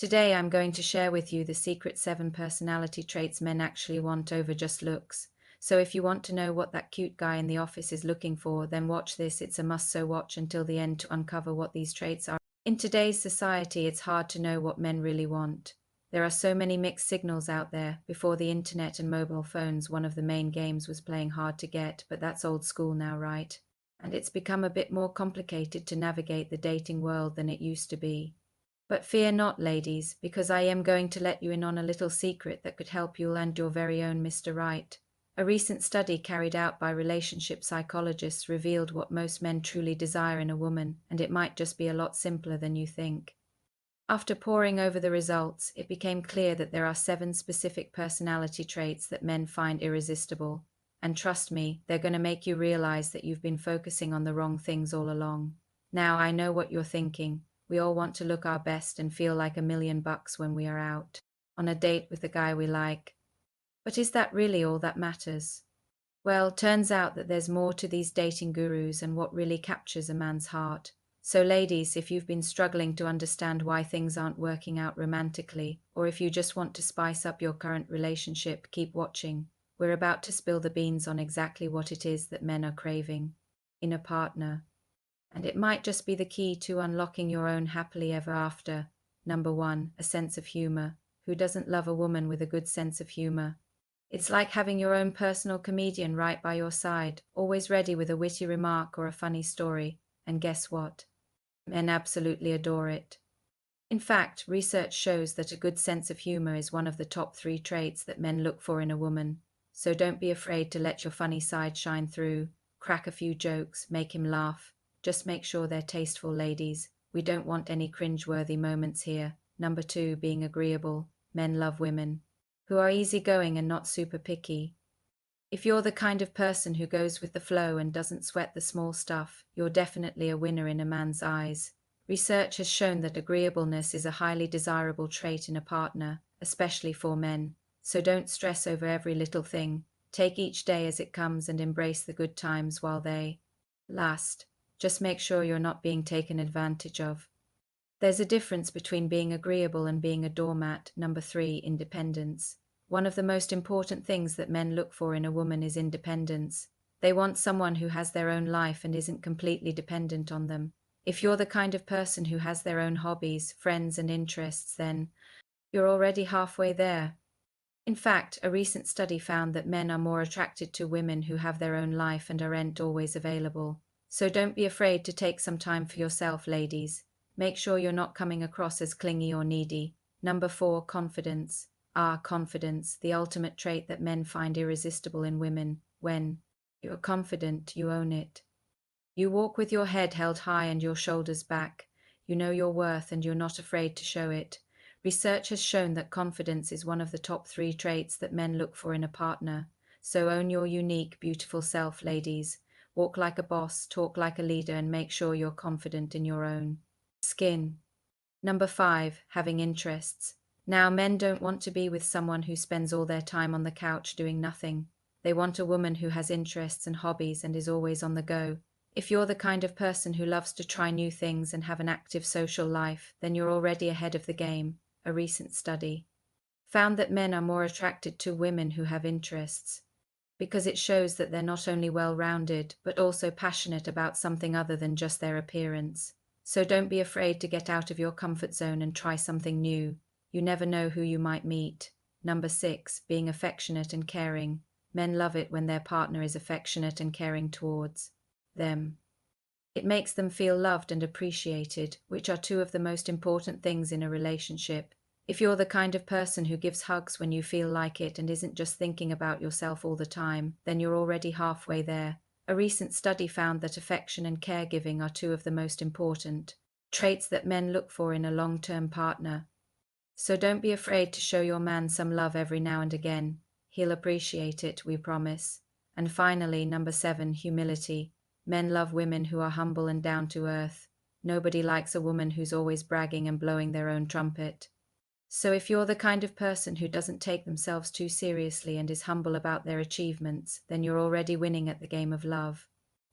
Today I'm going to share with you the secret 7 personality traits men actually want over just looks. So if you want to know what that cute guy in the office is looking for, then watch this. It's a must-so watch until the end to uncover what these traits are. In today's society, it's hard to know what men really want. There are so many mixed signals out there. Before the internet and mobile phones, one of the main games was playing hard to get, but that's old school now, right? And it's become a bit more complicated to navigate the dating world than it used to be. But fear not, ladies, because I am going to let you in on a little secret that could help you land your very own Mr. Right. A recent study carried out by relationship psychologists revealed what most men truly desire in a woman, and it might just be a lot simpler than you think. After poring over the results, it became clear that there are 7 specific personality traits that men find irresistible. And trust me, they're going to make you realize that you've been focusing on the wrong things all along. Now, I know what you're thinking. We all want to look our best and feel like $1 million when we are out on a date with the guy we like. But is that really all that matters? Well, turns out that there's more to these dating gurus and what really captures a man's heart. So, ladies, if you've been struggling to understand why things aren't working out romantically, or if you just want to spice up your current relationship, keep watching. We're about to spill the beans on exactly what it is that men are craving in a partner. And it might just be the key to unlocking your own happily ever after. Number 1, a sense of humor. Who doesn't love a woman with a good sense of humor? It's like having your own personal comedian right by your side, always ready with a witty remark or a funny story. And guess what? Men absolutely adore it. In fact, research shows that a good sense of humor is one of the top 3 traits that men look for in a woman. So don't be afraid to let your funny side shine through. Crack a few jokes, make him laugh. Just make sure they're tasteful, ladies. We don't want any cringe-worthy moments here. Number 2, being agreeable. Men love women who are easygoing and not super picky. If you're the kind of person who goes with the flow and doesn't sweat the small stuff, you're definitely a winner in a man's eyes. Research has shown that agreeableness is a highly desirable trait in a partner, especially for men. So don't stress over every little thing. Take each day as it comes and embrace the good times while they last. Just make sure you're not being taken advantage of. There's a difference between being agreeable and being a doormat. Number 3, independence. One of the most important things that men look for in a woman is independence. They want someone who has their own life and isn't completely dependent on them. If you're the kind of person who has their own hobbies, friends, and interests, then you're already halfway there. In fact, a recent study found that men are more attracted to women who have their own life and aren't always available. So don't be afraid to take some time for yourself, ladies. Make sure you're not coming across as clingy or needy. Number 4, confidence. Confidence, the ultimate trait that men find irresistible in women. When you're confident, you own it. You walk with your head held high and your shoulders back. You know your worth and you're not afraid to show it. Research has shown that confidence is one of the top 3 traits that men look for in a partner. So own your unique, beautiful self, ladies. Walk like a boss, talk like a leader, and make sure you're confident in your own skin. Number 5, having interests. Now, men don't want to be with someone who spends all their time on the couch doing nothing. They want a woman who has interests and hobbies and is always on the go. If you're the kind of person who loves to try new things and have an active social life, then you're already ahead of the game. A recent study found that men are more attracted to women who have interests because it shows that they're not only well-rounded, but also passionate about something other than just their appearance. So don't be afraid to get out of your comfort zone and try something new. You never know who you might meet. Number 6, being affectionate and caring. Men love it when their partner is affectionate and caring towards them. It makes them feel loved and appreciated, which are 2 of the most important things in a relationship. If you're the kind of person who gives hugs when you feel like it and isn't just thinking about yourself all the time, then you're already halfway there. A recent study found that affection and caregiving are 2 of the most important traits that men look for in a long-term partner. So don't be afraid to show your man some love every now and again. He'll appreciate it, we promise. And finally, number 7, humility. Men love women who are humble and down to earth. Nobody likes a woman who's always bragging and blowing their own trumpet. So if you're the kind of person who doesn't take themselves too seriously and is humble about their achievements, then you're already winning at the game of love.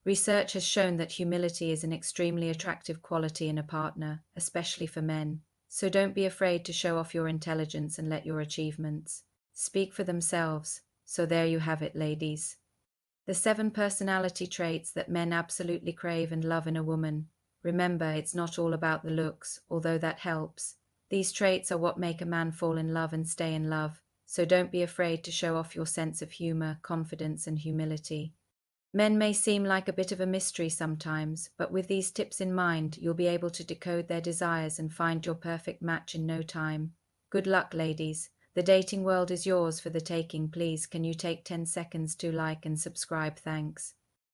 Research has shown that humility is an extremely attractive quality in a partner, especially for men. So don't be afraid to show off your intelligence and let your achievements speak for themselves. So there you have it, ladies. The 7 personality traits that men absolutely crave and love in a woman. Remember, it's not all about the looks, although that helps. These traits are what make a man fall in love and stay in love, so don't be afraid to show off your sense of humor, confidence, and humility. Men may seem like a bit of a mystery sometimes, but with these tips in mind, you'll be able to decode their desires and find your perfect match in no time. Good luck, ladies. The dating world is yours for the taking. Please, can you take 10 seconds to like and subscribe? Thanks.